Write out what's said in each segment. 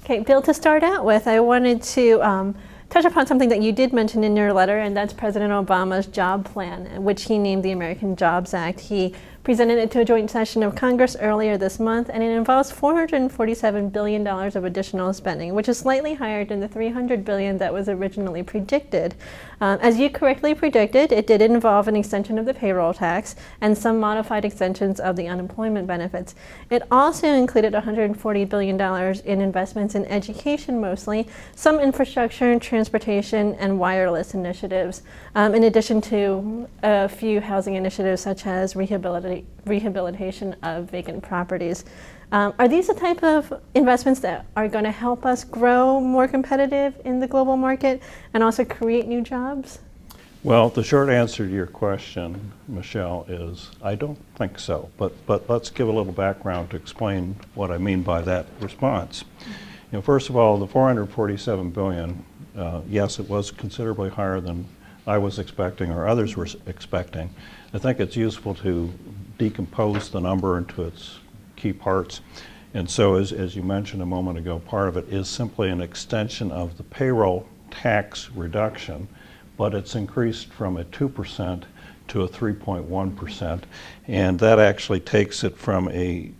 Okay, Bill, to start out with, I wanted to touch upon something that you did mention in your letter, and that's President Obama's job plan, which he named the American Jobs Act. He presented it to a joint session of Congress earlier this month, and it involves $447 billion of additional spending, which is slightly higher than the $300 billion that was originally predicted. As you correctly predicted, it did involve an extension of the payroll tax and some modified extensions of the unemployment benefits. It also included $140 billion in investments in education mostly, some infrastructure, transportation, and wireless initiatives, in addition to a few housing initiatives such as rehabilitation of vacant properties. Are these the type of investments that are going to help us grow more competitive in the global market and also create new jobs? Well, the short answer to your question, Michelle, is I don't think so. But let's give a little background to explain what I mean by that response. You know, first of all, the $447 billion, yes, it was considerably higher than I was expecting or others were expecting. I think it's useful to decompose the number into its key parts. And so as you mentioned a moment ago, part of it is simply an extension of the payroll tax reduction, but it's increased from a 2% to a 3.1%. And that actually takes it from a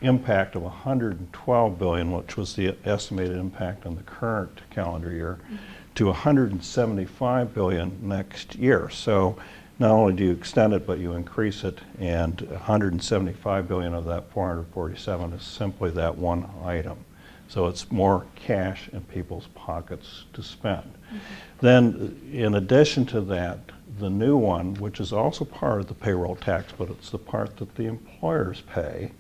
impact of $112 billion, which was the estimated impact on the current calendar year, to $175 billion next year. So not only do you extend it, but you increase it, and $175 billion of that 447 is simply that one item. So it's more cash in people's pockets to spend. Then, in addition to that, the new one, which is also part of the payroll tax, but it's the part that the employers pay,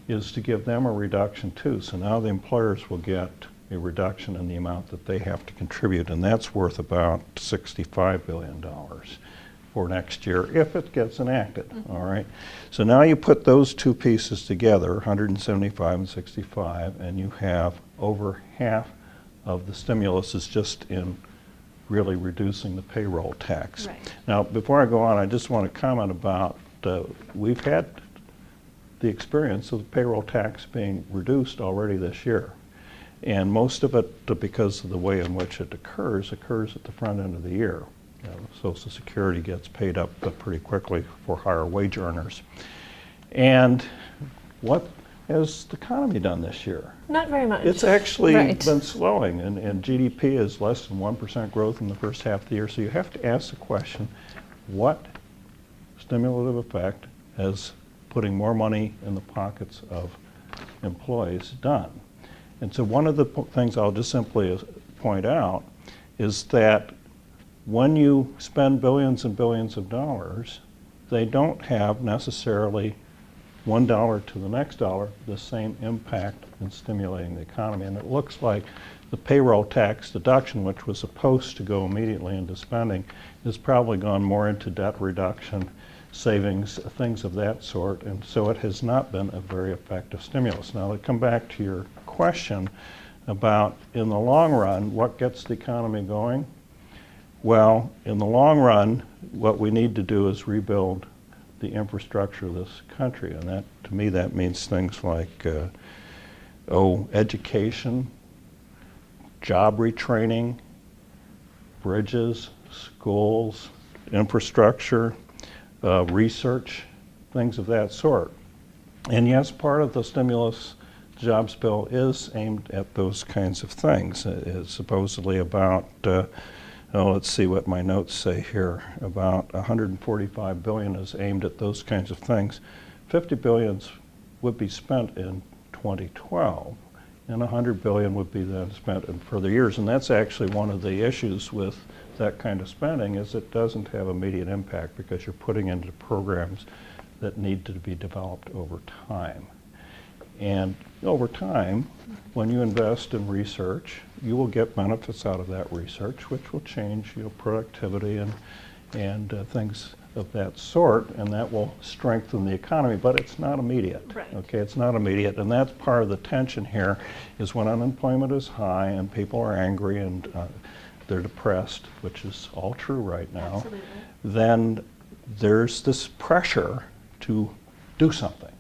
is to give them a reduction too. So now the employers will get a reduction in the amount that they have to contribute, and that's worth about $65 billion for next year if it gets enacted. All right. So now you put those two pieces together, 175 and 65, and you have over half of the stimulus is just in really reducing the payroll tax. Right. Now, before I go on, I just want to comment about we've had the experience of the payroll tax being reduced already this year. And most of it, because of the way in which it occurs at the front end of the year. You know, Social Security gets paid up pretty quickly for higher wage earners. And what has the economy done this year? Not very much. It's actually Right. been slowing, and GDP is less than 1% growth in the first half of the year. So you have to ask the question, what stimulative effect has putting more money in the pockets of employees done? And so one of the things I'll just simply point out is that when you spend billions and billions of dollars, they don't have necessarily $1 to the next dollar the same impact in stimulating the economy. And it looks like the payroll tax deduction, which was supposed to go immediately into spending, has probably gone more into debt reduction, savings, things of that sort. And so it has not been a very effective stimulus. Now, to come back to your question about, in the long run, what gets the economy going? Well, in the long run, what we need to do is rebuild the infrastructure of this country. And that, to me, that means things like, education, job retraining, bridges, schools, infrastructure, research, things of that sort. And yes, part of the stimulus jobs bill is aimed at those kinds of things. It's supposedly about, let's see what my notes say here, about $145 billion is aimed at those kinds of things. $50 billion would be spent in 2012, and $100 billion would be then spent in further years. And that's actually one of the issues with that kind of spending, is it doesn't have immediate impact because you're putting into programs that need to be developed over time. And over time, when you invest in research, you will get benefits out of that research, which will change productivity and things of that sort, and that will strengthen the economy, but it's not immediate. Right. Okay, it's not immediate, and that's part of the tension here, is when unemployment is high and people are angry and they're depressed, which is all true right now. Absolutely. Then there's this pressure to do something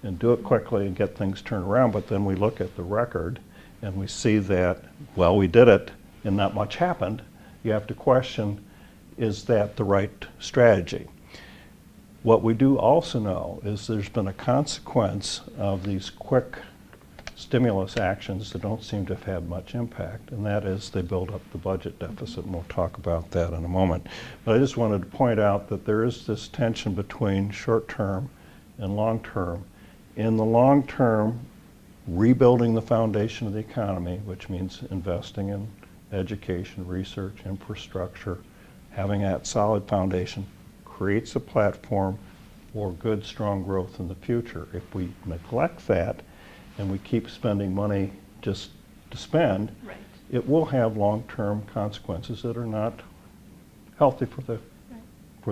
and do it quickly and get things turned around. But then we look at the record and we see that, well, we did it and not much happened, you have to question, is that the right strategy? What we do also know is there's been a consequence of these quick stimulus actions that don't seem to have had much impact, and that is they build up the budget deficit, and we'll talk about that in a moment. But I just wanted to point out that there is this tension between short-term and long-term. In the long term, rebuilding the foundation of the economy, which means investing in education, research, infrastructure, having that solid foundation, creates a platform for good, strong growth in the future. If we neglect that and we keep spending money just to spend, Right. it will have long-term consequences that are not healthy for the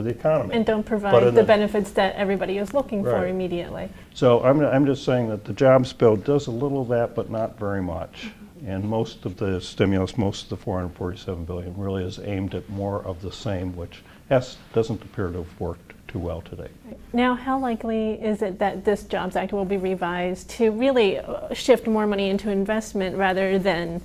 economy. And don't But provide in the the- benefits that everybody is looking for Right. immediately. So I'm just saying that the jobs bill does a little of that, but not very much. And most of the stimulus, most of the $447 billion really is aimed at more of the same, which doesn't appear to have worked too well today. Now, how likely is it that this Jobs Act will be revised to really shift more money into investment rather than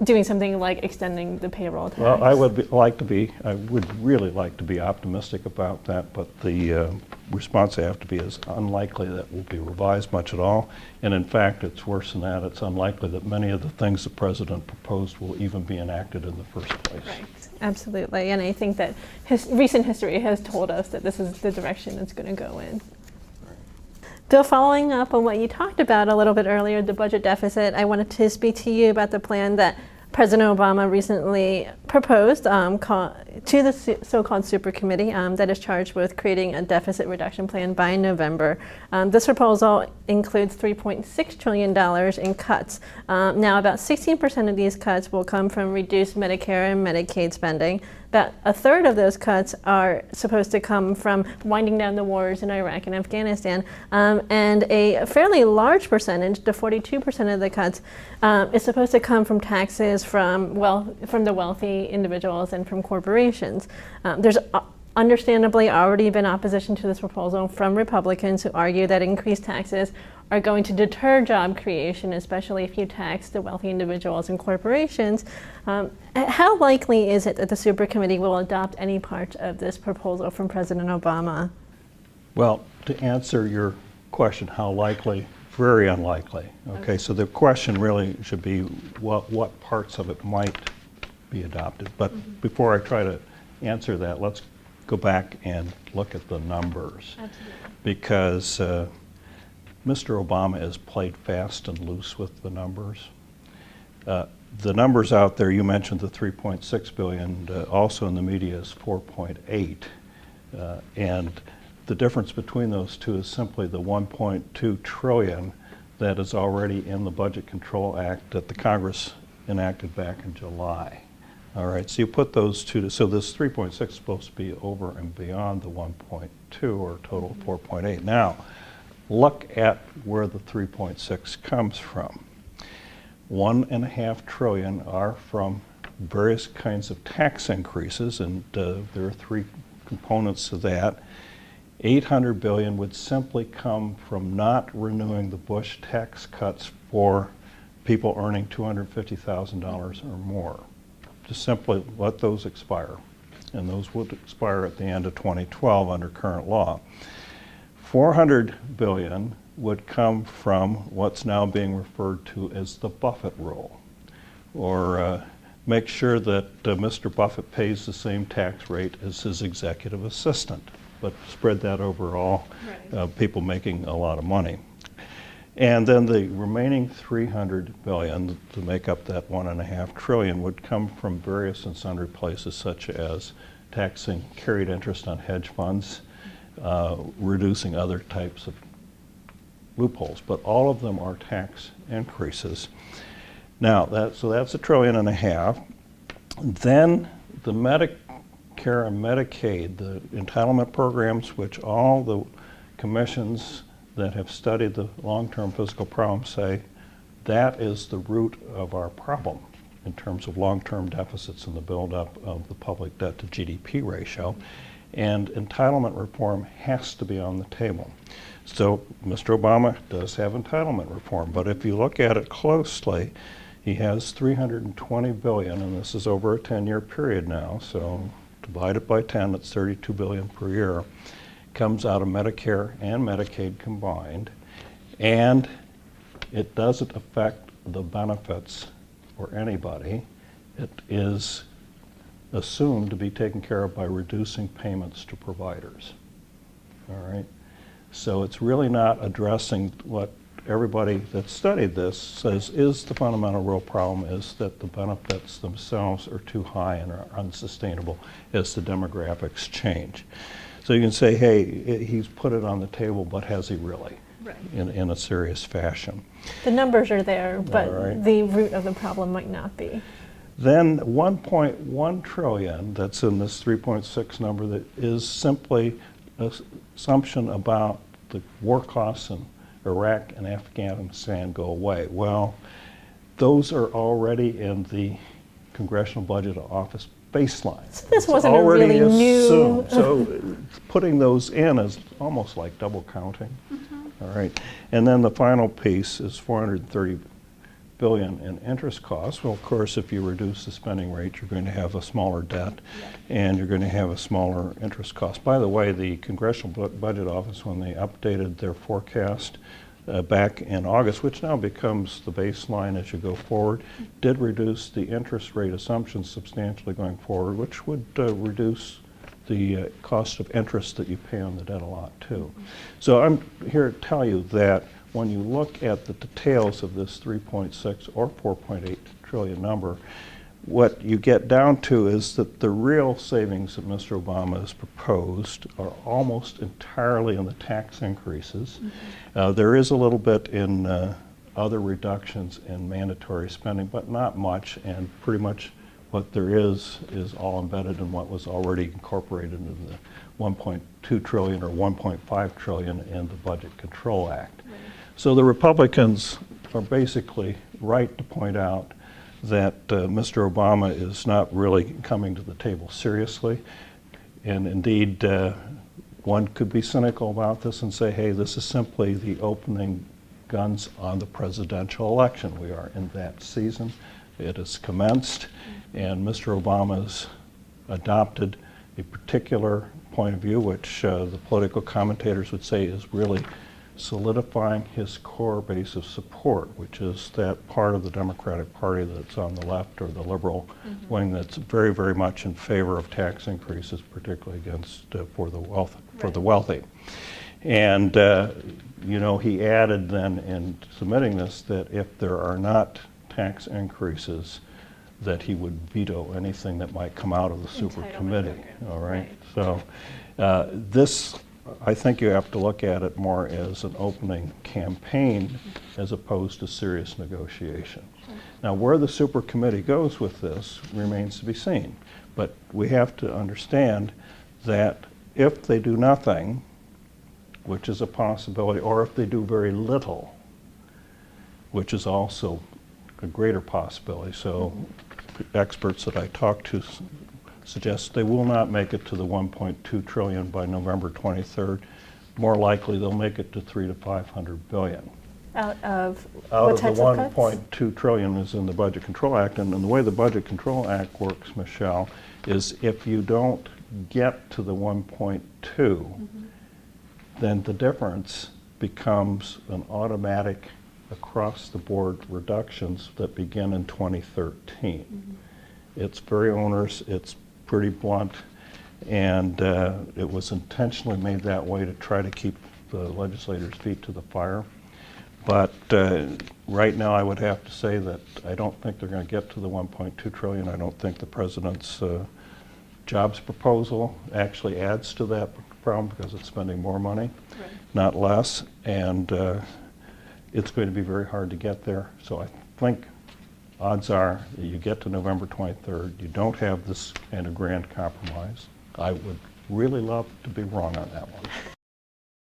doing something like extending the payroll tax? Well, I would really like to be optimistic about that, but the response I have to be is unlikely that will be revised much at all. And in fact, it's worse than that. It's unlikely that many of the things the president proposed will even be enacted in the first place. Right, absolutely. And I think that recent history has told us that this is the direction it's going to go in. Bill, following up on what you talked about a little bit earlier, the budget deficit, I wanted to speak to you about the plan that President Obama recently proposed to the so-called super committee that is charged with creating a deficit reduction plan by November. This proposal includes $3.6 trillion in cuts. Now, about 16% of these cuts will come from reduced Medicare and Medicaid spending. About a third of those cuts are supposed to come from winding down the wars in Iraq and Afghanistan, and a fairly large percentage, the 42% of the cuts, is supposed to come from taxes from the wealthy individuals and from corporations. There's understandably already been opposition to this proposal from Republicans who argue that increased taxes are going to deter job creation, especially if you tax the wealthy individuals and corporations. How likely is it that the super committee will adopt any part of this proposal from President Obama? Well, to answer your question, how likely? Very unlikely. Okay, so the question really should be what parts of it might be adopted. But before I try to answer that, let's go back and look at the numbers. Absolutely. Because Mr. Obama has played fast and loose with the numbers. The numbers out there, you mentioned the $3.6 billion, also in the media is 4.8. And the difference between those two is simply the 1.2 trillion that is already in the Budget Control Act that the Congress enacted back in July. All right, so you put those two, so this 3.6 is supposed to be over and beyond the 1.2, or a total of 4.8. Now, look at where the 3.6 comes from. 1.5 trillion are from various kinds of tax increases, and there are three components to that. 800 billion would simply come from not renewing the Bush tax cuts for people earning $250,000 or more. Just simply let those expire, and those would expire at the end of 2012 under current law. 400 billion would come from what's now being referred to as the Buffett Rule, or make sure that Mr. Buffett pays the same tax rate as his executive assistant, but spread that over all people making a lot of money. And then the remaining 300 billion to make up that 1.5 trillion would come from various and sundry places, such as taxing carried interest on hedge funds, reducing other types of loopholes, but all of them are tax increases. Now, that's $1.5 trillion. Then the Medicare and Medicaid, the entitlement programs, which all the commissions that have studied the long-term fiscal problem say that is the root of our problem in terms of long-term deficits and the buildup of the public debt to GDP ratio. And entitlement reform has to be on the table. So Mr. Obama does have entitlement reform, but if you look at it closely, He has $320 billion, and this is over a 10-year period now, so divide it by 10, it's $32 billion per year. Comes out of Medicare and Medicaid combined, and it doesn't affect the benefits for anybody. It is assumed to be taken care of by reducing payments to providers. All right? So it's really not addressing what everybody that studied this says is the fundamental real problem, is that the benefits themselves are too high and are unsustainable as the demographics change. So you can say, hey, he's put it on the table, but has he really? Right. In a serious fashion. The numbers are there, but right. The root of the problem might not be. Then 1.1 trillion that's in this 3.6 number that is simply an assumption about the war costs in Iraq and Afghanistan go away. Well, those are already in the Congressional Budget Office baseline. So this wasn't a really new. So putting those in is almost like double counting. All right. And then the final piece is $430 billion in interest costs. Well, of course, if you reduce the spending rate, you're going to have a smaller debt, and you're going to have a smaller interest cost. By the way, the Congressional Budget Office, when they updated their forecast back in August, which now becomes the baseline as you go forward, did reduce the interest rate assumptions substantially going forward, which would reduce the cost of interest that you pay on the debt a lot too. So I'm here to tell you that when you look at the details of this 3.6 or 4.8 trillion number, what you get down to is that the real savings that Mr. Obama has proposed are almost entirely in the tax increases. There is a little bit in other reductions in mandatory spending, but not much, and pretty much what there is all embedded in what was already incorporated into the 1.2 trillion or 1.5 trillion in the Budget Control Act. Right. So the Republicans are basically right to point out that Mr. Obama is not really coming to the table seriously. And indeed, one could be cynical about this and say, hey, this is simply the opening guns on the presidential election. We are in that season. It has commenced, and Mr. Obama's adopted a particular point of view, which the political commentators would say is really solidifying his core base of support, which is that part of the Democratic Party that's on the left or the liberal wing that's very, very much in favor of tax increases, particularly against for the wealthy. And you know, he added then in submitting this that if there are not tax increases, that he would veto anything that might come out of the super committee. All right. So this, I think you have to look at it more as an opening campaign as opposed to serious negotiation. Now, where the super committee goes with this remains to be seen, but we have to understand that if they do nothing, which is a possibility, or if they do very little, which is also a greater possibility. So experts that I talked to suggest they will not make it to the 1.2 trillion by November 23rd. More likely they'll make it to 300 to 500 billion. Out of Out what of types the of cuts? 1.2 trillion is in the Budget Control Act, and the way the Budget Control Act works, Michelle, is if you don't get to the 1.2, then the difference becomes an automatic across-the-board reductions that begin in 2013. It's very onerous, it's pretty blunt, and it was intentionally made that way to try to keep the legislators' feet to the fire. But right now I would have to say that I don't think they're going to get to the 1.2 trillion. I don't think the president's jobs proposal actually adds to that problem because it's spending more money, not less, and it's going to be very hard to get there. So I think odds are that you get to November 23rd, you don't have this kind of grand compromise. I would really love to be wrong on that one.